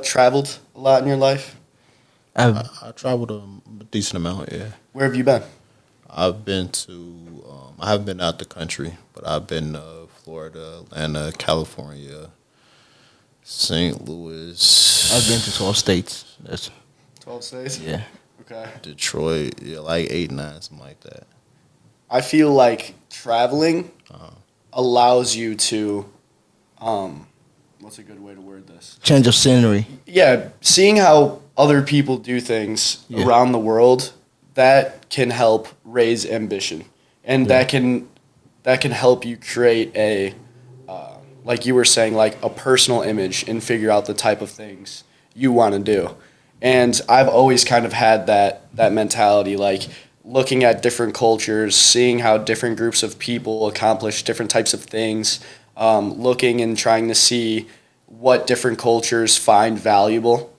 traveled a lot in your life? I traveled a decent amount. Yeah. Where have you been? I've been to. I haven't been out the country, but I've been Florida, Atlanta, California, St. Louis. I've been to 12 states. That's 12 states? yeah. Okay. Detroit, yeah, like 8, 9, something like that. I feel like traveling allows you to, what's a good way to word this? Change of scenery. Yeah, seeing how other people do things around the world, that can help raise ambition, and that can help you create a, like you were saying, like a personal image and figure out the type of things you want to do. And I've always kind of had that mentality, like looking at different cultures, seeing how different groups of people accomplish different types of things, looking and trying to see what different cultures find valuable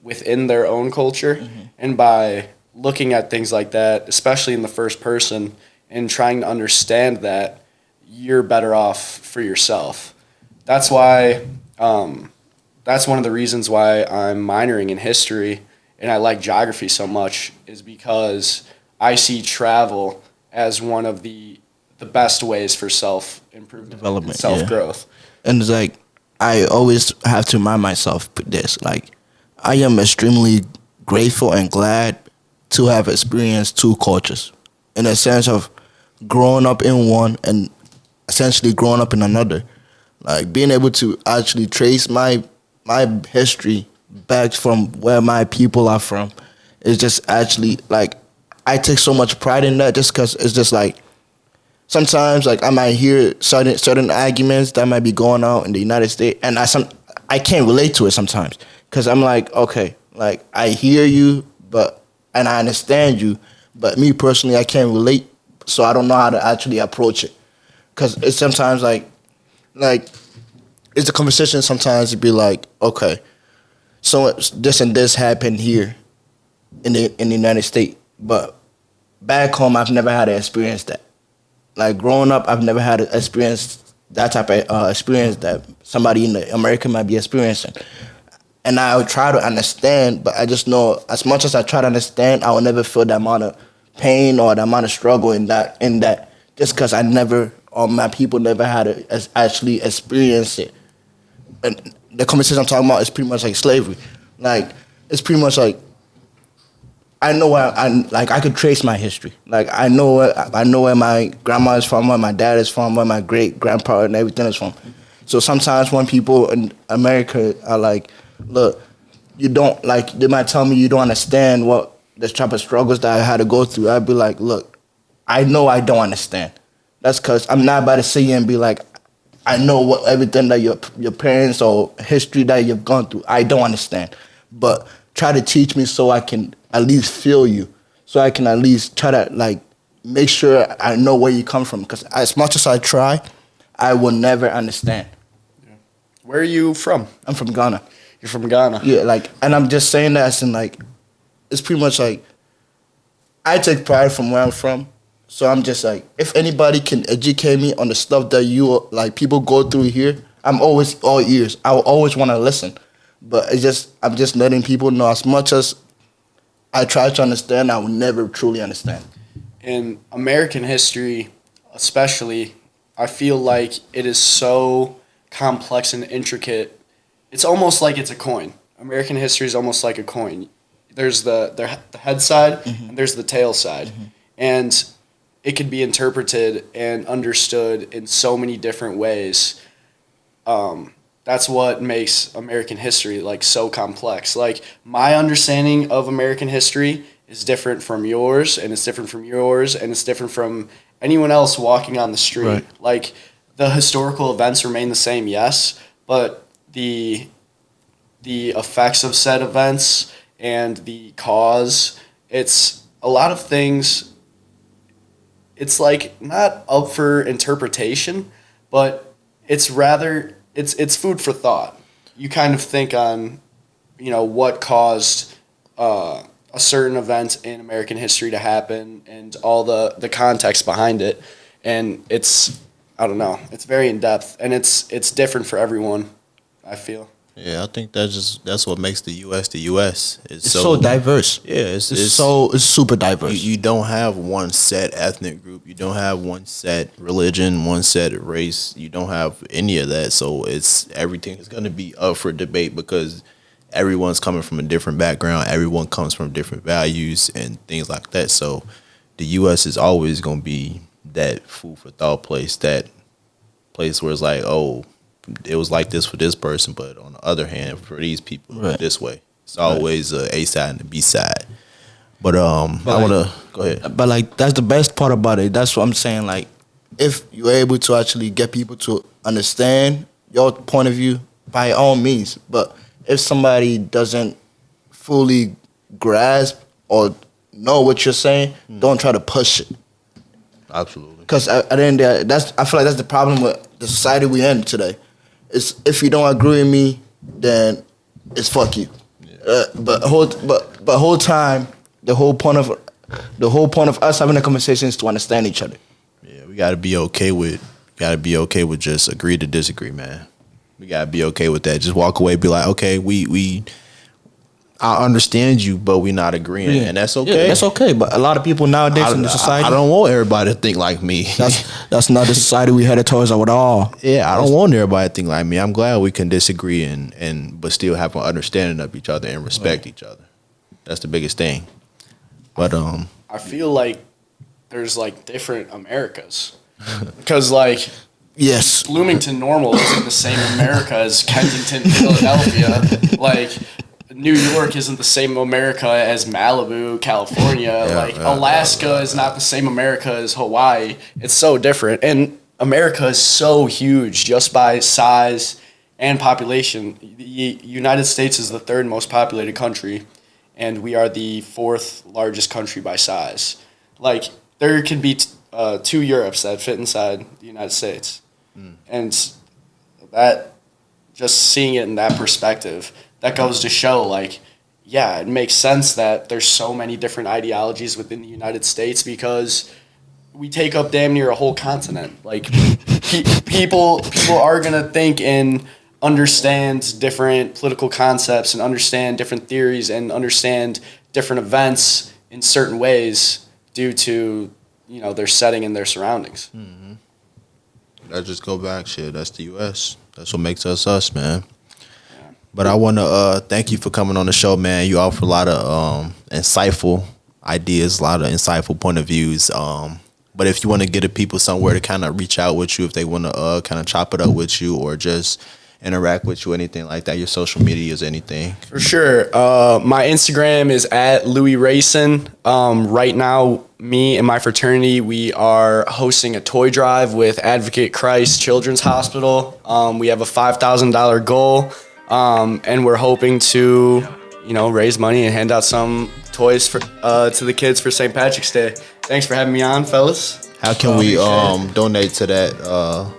within their own culture. Mm-hmm. And by looking at things like that, especially in the first person, and trying to understand that, you're better off for yourself. That's why... that's one of the reasons why I'm minoring in history and I like geography so much, is because I see travel as one of the best ways for self-improvement, development, self-growth. Yeah. And it's like, I always have to remind myself this, like, I am extremely grateful and glad to have experienced two cultures, in a sense of growing up in one and essentially growing up in another. Like, being able to actually trace my history back from where my people are from is just actually, like, I take so much pride in that, just because it's just like, sometimes, like, I might hear certain arguments that might be going on in the United States, and I can't relate to it sometimes, because I'm like, okay, like, I hear you, and I understand you, but me personally, I can't relate, so I don't know how to actually approach it, because it's sometimes like it's a conversation. Sometimes it'd be like, okay, so this and this happened here in the United States, but back home I've never had to experience that. Like, growing up, I've never had to experience that type of experience that somebody in America might be experiencing. And I would try to understand, but I just know as much as I try to understand, I will never feel that amount of pain or the amount of struggle in that, just because I never, or my people never had to actually experience it. And the conversation I'm talking about is pretty much like slavery. Like, it's pretty much like, I know where I could trace my history. Like, I know where my grandma is from, where my dad is from, where my great grandpa and everything is from. So sometimes when people in America are like, look, you don't, like, they might tell me you don't understand what the type of struggles that I had to go through. I'd be like, look, I know I don't understand. That's because I'm not about to sit here and be like, I know everything that your parents or history that you've gone through. I don't understand. But try to teach me so I can at least feel you. So I can at least try to, like, make sure I know where you come from. Because as much as I try, I will never understand. Yeah. Where are you from? I'm from Ghana. You're from Ghana? Yeah, like, and I'm just saying that as in, like, it's pretty much like, I take pride from where I'm from. So I'm just like, if anybody can educate me on the stuff that you, like, people go through here, I'm always all ears. I will always want to listen. But I'm just letting people know, as much as I try to understand, I will never truly understand. In American history, especially, I feel like it is so complex and intricate. It's almost like it's a coin. American history is almost like a coin. There's the head side and there's the tail side. And it can be interpreted and understood in so many different ways. That's what makes American history like so complex. Like my understanding of American history is different from yours, and it's different from yours, and it's different from anyone else walking on the street. Right. Like the historical events remain the same, yes, but the effects of said events and the cause, it's a lot of things. It's like not up for interpretation, but it's rather it's food for thought. You kind of think on, what caused a certain event in American history to happen and all the context behind it, and it's, I don't know, it's very in depth, and it's different for everyone, I feel. Yeah, I think that's what makes the U.S. the U.S. It's so diverse. Yeah, it's super diverse. You don't have one set ethnic group. You don't have one set religion, one set race. You don't have any of that. So everything is going to be up for debate because everyone's coming from a different background. Everyone comes from different values and things like that. So the U.S. is always going to be that food for thought place, that place where it's like, oh, it was like this for this person, but on the other hand, for these people, right, this way. It's always a side and a B side. But I want to go ahead. But like that's the best part about it. That's what I'm saying. Like if you're able to actually get people to understand your point of view, by all means. But if somebody doesn't fully grasp or know what you're saying, don't try to push it. Absolutely. Because at the end of the day, I feel like that's the problem with the society we in today. It's if you don't agree with me, then it's fuck you. Yeah. But whole time, the whole point of us having a conversation is to understand each other. Yeah, we gotta be okay with just agree to disagree, man. We gotta be okay with that. Just walk away, be like, okay, I understand you, but we're not agreeing, and that's okay. Yeah, that's okay. But a lot of people nowadays in the society, I don't want everybody to think like me. That's not the society we headed towards at all. Yeah, I don't want everybody to think like me. I'm glad we can disagree but still have an understanding of each other and respect each other. That's the biggest thing. But I feel like there's like different Americas because like. Yes. Bloomington Normal isn't the same America as Kensington, Philadelphia. Like, New York isn't the same America as Malibu, California. Alaska is not the same America as Hawaii. It's so different. And America is so huge just by size and population. The United States is the third most populated country, and we are the fourth largest country by size. Like, there can be two Europes that fit inside the United States. And that, just seeing it in that perspective, that goes to show, like, yeah, it makes sense that there's so many different ideologies within the United States because we take up damn near a whole continent. Like, people are going to think and understand different political concepts and understand different theories and understand different events in certain ways due to, their setting and their surroundings. Mm-hmm. That just go back, shit. That's the U.S. That's what makes us, man. Yeah. But I want to thank you for coming on the show, man. You offer a lot of insightful ideas, a lot of insightful point of views. But if you want to get the people somewhere to kind of reach out with you, if they want to kind of chop it up with you or just interact with you, anything like that, your social medias, anything? For sure. My Instagram is at Louie Rayson. Right now, me and my fraternity, we are hosting a toy drive with Advocate Christ Children's Hospital. We have a $5,000 goal, and we're hoping to, raise money and hand out some toys to the kids for St. Patrick's Day. Thanks for having me on, fellas. How can we donate to that?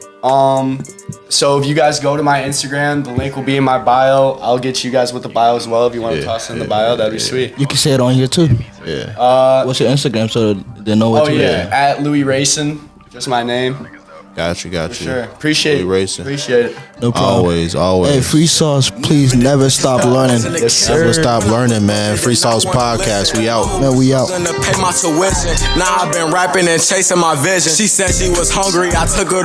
So if you guys go to my Instagram, the link will be in my bio. I'll get you guys with the bio as well. If you want to toss in the bio, that'd be sweet. You can say it on here too. Yeah. What's your Instagram so they know what to do? At Louie Rayson, just my name. Got you. For sure. Appreciate it. Rayson. Appreciate it. No problem. Always. Hey, Free Sauce, please never stop learning. Yes, sir. Never stop learning, man. Free Sauce Podcast, we out. Man, we out. To pay my tuition. Now I've been rapping and chasing my vision. She said she was hungry. I took her to